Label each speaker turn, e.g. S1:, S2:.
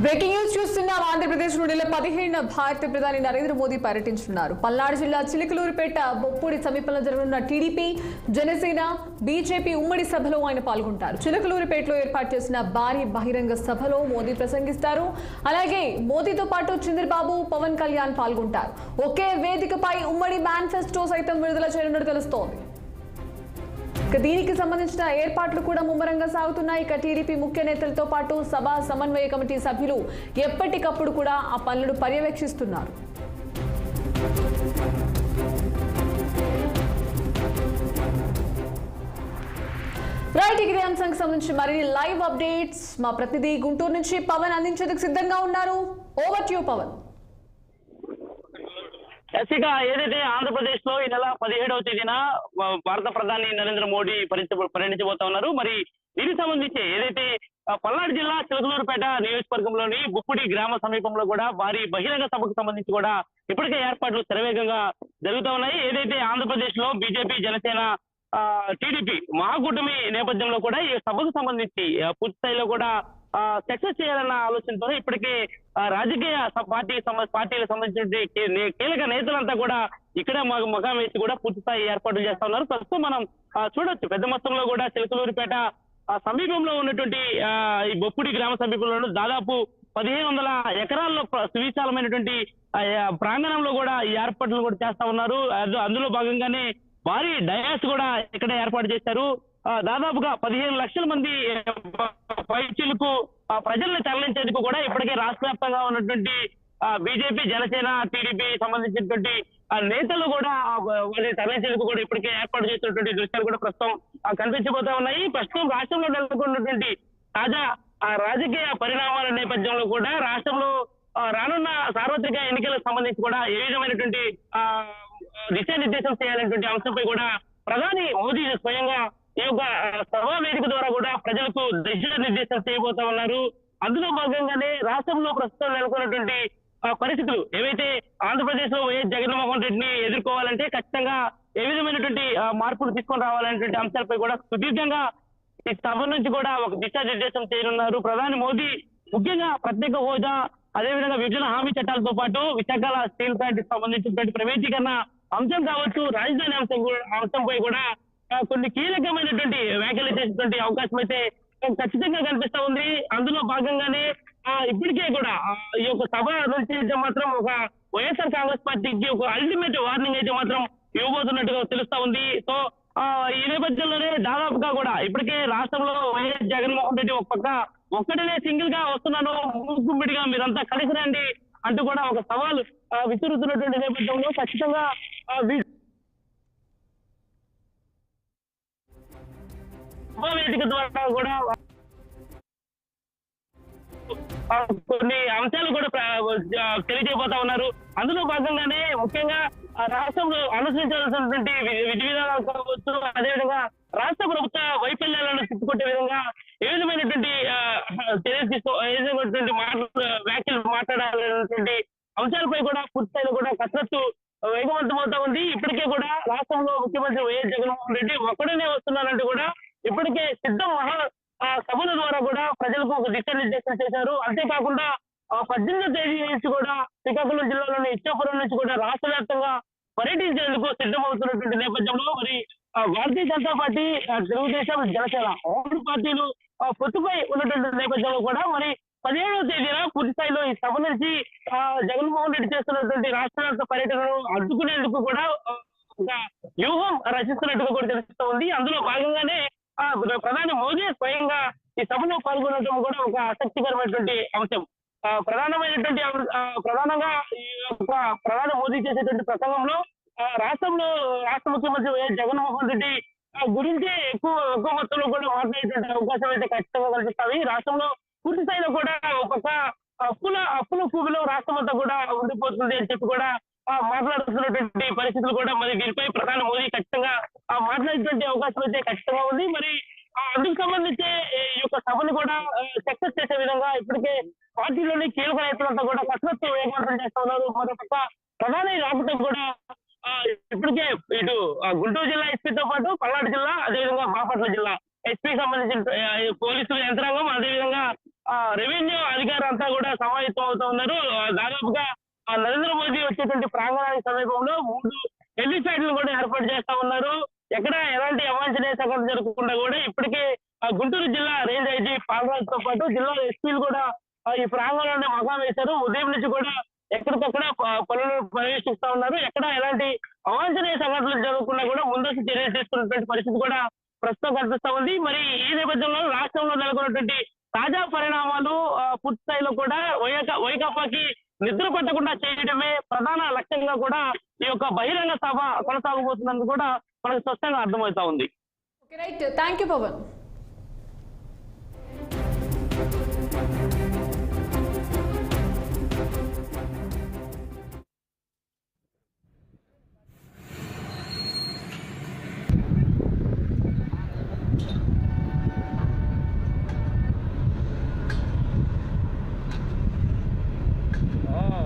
S1: Breaking news చూస్తున్నాం. ఆంధ్రప్రదేశ్ లో నెల 17న భారత ప్రధాని నరేంద్ర మోదీ పర్యటించనున్నారు. పల్నాడు జిల్లా చిలకలూరిపేట బొప్పూడి సమీపంలో జరగనున్న టీడీపీ, జనసేన, బీజేపీ ఉమ్మడి సభలో ఆయన పాల్గొంటారు. చిలకలూరిపేటలో ఏర్పాటు చేసిన భారీ బహిరంగ సభలో మోదీ ప్రసంగిస్తారు. అలాగే మోదీతో పాటు చంద్రబాబు, పవన్ కళ్యాణ్ పాల్గొంటారు. ఒకే వేదికపై ఉమ్మడి మేనిఫెస్టో సైతం విడుదల చేయనున్నట్టు తెలుస్తోంది. దీనికి సంబంధించిన ఏర్పాట్లు కూడా ముమ్మరంగా సాగుతున్నాయి. ఇక టీడీపీ ముఖ్య నేతలతో పాటు సభా సమన్వయ కమిటీ సభ్యులు ఎప్పటికప్పుడు కూడా ఆ పనులను పర్యవేక్షిస్తున్నారు. రైట్, ఇదే అంశానికి సంబంధించి మరిన్ని లైవ్ అప్డేట్స్ మా ప్రతినిధి గుంటూరు నుంచి పవన్ అందించేందుకు సిద్ధంగా ఉన్నారు. Over to you Pawan.
S2: ఇక ఏదైతే ఆంధ్రప్రదేశ్ లో ఈ నెల 17వ తేదీన భారత ప్రధాని నరేంద్ర మోడీ పర్యటించబోతా ఉన్నారు. మరి దీనికి సంబంధించి ఏదైతే పల్నాడు జిల్లా చిలకలూరుపేట నియోజకవర్గంలోని బుప్పుడి గ్రామ సమీపంలో కూడా భారీ బహిరంగ సభకు సంబంధించి కూడా ఇప్పటికే ఏర్పాట్లు శరవేగంగా జరుగుతూ ఉన్నాయి. ఏదైతే ఆంధ్రప్రదేశ్ లో బీజేపీ, జనసేన, టీడీపీ మహాకూటమి నేపథ్యంలో కూడా ఈ సభకు సంబంధించి పూర్తి స్థాయిలో కూడా సక్సెస్ చేయాలన్న ఆలోచనతో ఇప్పటికే రాజకీయ పార్టీలకు సంబంధించిన కీలక నేతలంతా కూడా ఇక్కడే మకాం వేసి కూడా పూర్తి స్థాయి ఏర్పాట్లు చేస్తా ఉన్నారు. ప్రస్తుతం మనం చూడొచ్చు, పెద్ద మొత్తంలో కూడా చిలకలూరిపేట సమీపంలో ఉన్నటువంటి ఈ బొప్పుడి గ్రామ సమీపంలో దాదాపు 1500 ఎకరాల్లో సువిశాలమైనటువంటి ప్రాంగణంలో కూడా ఈ ఏర్పాట్లు కూడా చేస్తా ఉన్నారు. అందులో భాగంగానే భారీ డయాస్ కూడా ఇక్కడ ఏర్పాటు చేశారు. దాదాపుగా 15 లక్షల మంది పైచీలకు ప్రజల్ని తరలించేందుకు కూడా ఇప్పటికే రాష్ట్ర వ్యాప్తంగా ఉన్నటువంటి బీజేపీ, జనసేన, టీడీపీ సంబంధించినటువంటి నేతలు కూడా వారిని తరలించేందుకు కూడా ఇప్పటికే ఏర్పాటు చేసినటువంటి దృశ్యాలు కూడా ప్రస్తుతం కనిపించబోతా ఉన్నాయి. ప్రస్తుతం రాష్ట్రంలో నెలకొన్నటువంటి తాజా రాజకీయ పరిణామాల నేపథ్యంలో కూడా రాష్ట్రంలో రానున్న సార్వత్రిక ఎన్నికలకు సంబంధించి కూడా ఏ విధమైనటువంటి దిశానిర్దేశం చేయాలనేటువంటి అంశంపై కూడా ప్రధాని మోదీ స్వయంగా ఈ యొక్క సభా వేదిక ద్వారా కూడా ప్రజలకు దిశానిర్దేశం చేయబోతా ఉన్నారు. అందులో భాగంగానే రాష్ట్రంలో ప్రస్తుతం నెలకొన్నటువంటి పరిస్థితులు ఏవైతే ఆంధ్రప్రదేశ్ లో వైఎస్ జగన్మోహన్ రెడ్డిని ఎదుర్కోవాలంటే ఖచ్చితంగా ఏ విధమైనటువంటి మార్పులు తీసుకొని రావాలనేటువంటి అంశాలపై కూడా సుదీర్ఘంగా ఈ సభ నుంచి కూడా ఒక దిశానిర్దేశం చేయనున్నారు ప్రధాని మోదీ. ముఖ్యంగా ప్రత్యేక హోదా, అదేవిధంగా విభజన హామీ చట్టాలతో పాటు విశాఖ స్టీల్ ప్లాంట్ కి సంబంధించినటువంటి ప్రైవేటీకరణ అంశం కావచ్చు, రాజధాని అంశంపై కూడా కొన్ని కీలకమైనటువంటి వ్యాఖ్యలు చేసేటువంటి అవకాశం అయితే ఖచ్చితంగా కనిపిస్తా ఉంది. అందులో భాగంగానే ఇప్పటికే కూడా ఈ యొక్క సభ నుంచి అయితే మాత్రం ఒక వైఎస్ఆర్ కాంగ్రెస్ పార్టీకి ఒక అల్టిమేట్ వార్నింగ్ అయితే మాత్రం ఇవ్వబోతున్నట్టుగా తెలుస్తా ఉంది. సో ఈ నేపథ్యంలోనే దాదాపుగా కూడా ఇప్పటికే రాష్ట్రంలో వైఎస్ జగన్మోహన్ రెడ్డి ఒక పక్క ఒక్కటనే సింగిల్ గా వస్తున్నాను, గుమ్మిడిగా మీరంతా కలిసి రండి అంటూ కూడా ఒక సవాల్ విసురుతున్నటువంటి నేపథ్యంలో ఖచ్చితంగా వేదిక ద్వారా కూడా కొన్ని అంశాలు కూడా తెలియజేయబోతా ఉన్నారు. అందులో భాగంగానే ముఖ్యంగా రాష్ట్రంలో అనుసరించాల్సినటువంటి విధి విధానాలు కావచ్చు, అదేవిధంగా రాష్ట్ర ప్రభుత్వ వైఫల్యాలను తిప్పుకొట్టే విధంగా ఏ విధమైనటువంటి వ్యాఖ్యలు మాట్లాడాలనేటువంటి అంశాలపై కూడా పూర్తిస్థాయిలో కూడా కసరత్తు వేగవంతమవుతా ఉంది. ఇప్పటికే కూడా రాష్ట్రంలో ముఖ్యమంత్రి వైఎస్ జగన్మోహన్ రెడ్డి ఒక్కడనే వస్తున్నారంటూ కూడా ఇప్పటికే సిద్ధం సభల ద్వారా కూడా ప్రజలకు ఒక దిశానిర్దేశం చేశారు. అంతేకాకుండా 18వ తేదీ నుంచి కూడా శ్రీకాకుళం జిల్లాలోని ఇచ్చాపురం నుంచి కూడా రాష్ట్ర వ్యాప్తంగా పర్యటించేందుకు సిద్ధమవుతున్నటువంటి నేపథ్యంలో మరి భారతీయ జనతా పార్టీ, తెలుగుదేశం, జనసేన 3 పార్టీలు పొత్తుపై ఉన్నటువంటి నేపథ్యంలో కూడా మరి 17వ తేదీన పూర్తి స్థాయిలో ఈ సభ నుంచి జగన్మోహన్ రెడ్డి చేస్తున్నటువంటి రాష్ట్ర వ్యాప్త పర్యటనను అడ్డుకునేందుకు కూడా ఒక వ్యూహం రచిస్తున్నట్టుగా కూడా తెలుస్తూ ఉంది. అందులో భాగంగానే ప్రధాని మోదీ స్వయంగా ఈ సభలో పాల్గొనడం కూడా ఒక ఆసక్తికరమైనటువంటి అంశం. ప్రధానంగా ఈ యొక్క ప్రధాని మోదీ చేసేటువంటి ప్రసంగంలో రాష్ట్ర ముఖ్యమంత్రి వైఎస్ జగన్మోహన్ రెడ్డి గురించి ఎక్కువ మొత్తంలో కూడా మాట్లాడేటువంటి అవకాశం అయితే ఖచ్చితంగా కనిపిస్తాయి. రాష్ట్రంలో పూర్తి స్థాయిలో కూడా ఒక్కొక్క అప్పుల కూబిలో రాష్ట్రం అంతా కూడా ఉండిపోతుంది అని చెప్పి కూడా మాట్లాడుతున్నటువంటి పరిస్థితులు కూడా మరి దీనిపై ప్రధాని మోదీ ఖచ్చితంగా మాట్లాడేటువంటి అవకాశం అయితే ఖచ్చితంగా ఉంది. మరి అందుకు సంబంధించి ఈ యొక్క సభను కూడా సక్సెస్ చేసే విధంగా ఇప్పటికే పార్టీలోని కీలక నేతలంతా కూడా కసరత్తు వేగవంతం చేస్తా ఉన్నారు. మరొక ప్రధాని రాకతో కూడా ఇప్పటికే ఇటు గుంటూరు జిల్లా ఎస్పీతో పాటు పల్నాడు జిల్లా, అదేవిధంగా బాపట్ల జిల్లా ఎస్పీ సంబంధించిన పోలీసుల యంత్రాంగం, అదేవిధంగా రెవెన్యూ అధికారులు అంతా కూడా సమాయత్తం అవుతా ఉన్నారు. దాదాపుగా నరేంద్ర మోదీ వచ్చేటువంటి ప్రాంగణానికి సమీపంలో 3 హెలిప్యాడ్లు కూడా ఏర్పాటు చేస్తా ఉన్నారు. ఎక్కడ ఎలాంటి అవాంఛనీయ సంఘటన జరగకుండా కూడా ఇప్పటికే గుంటూరు జిల్లా రేంజ్ ఐజీ పాలరాజుతో పాటు జిల్లా ఎస్పీలు కూడా ఈ ప్రాంగణంలో మకాం వేశారు. ఉదయం నుంచి కూడా ఎక్కడికక్కడ పనులు పర్యవేక్షిస్తా ఉన్నారు. ఎక్కడ ఎలాంటి అవాంఛనీయ సంఘటనలు జరగకుండా కూడా ముందస్తు చర్యలు తీసుకున్నటువంటి పరిస్థితి కూడా ప్రస్తుతం కనిపిస్తా ఉంది. మరి ఈ నేపథ్యంలో రాష్ట్రంలో నెలకొన్నటువంటి తాజా పరిణామాలు పూర్తి స్థాయిలో కూడా వైకాపాకి నిద్ర పట్టకుండా చేయడమే ప్రధాన లక్ష్యంగా కూడా ఈ యొక్క బహిరంగ సభ కొనసాగబోతున్నందుకు కూడా మనకు స్పష్టంగా అర్థమవుతా ఉంది.
S1: Right, thank you Pawan.
S3: Oh.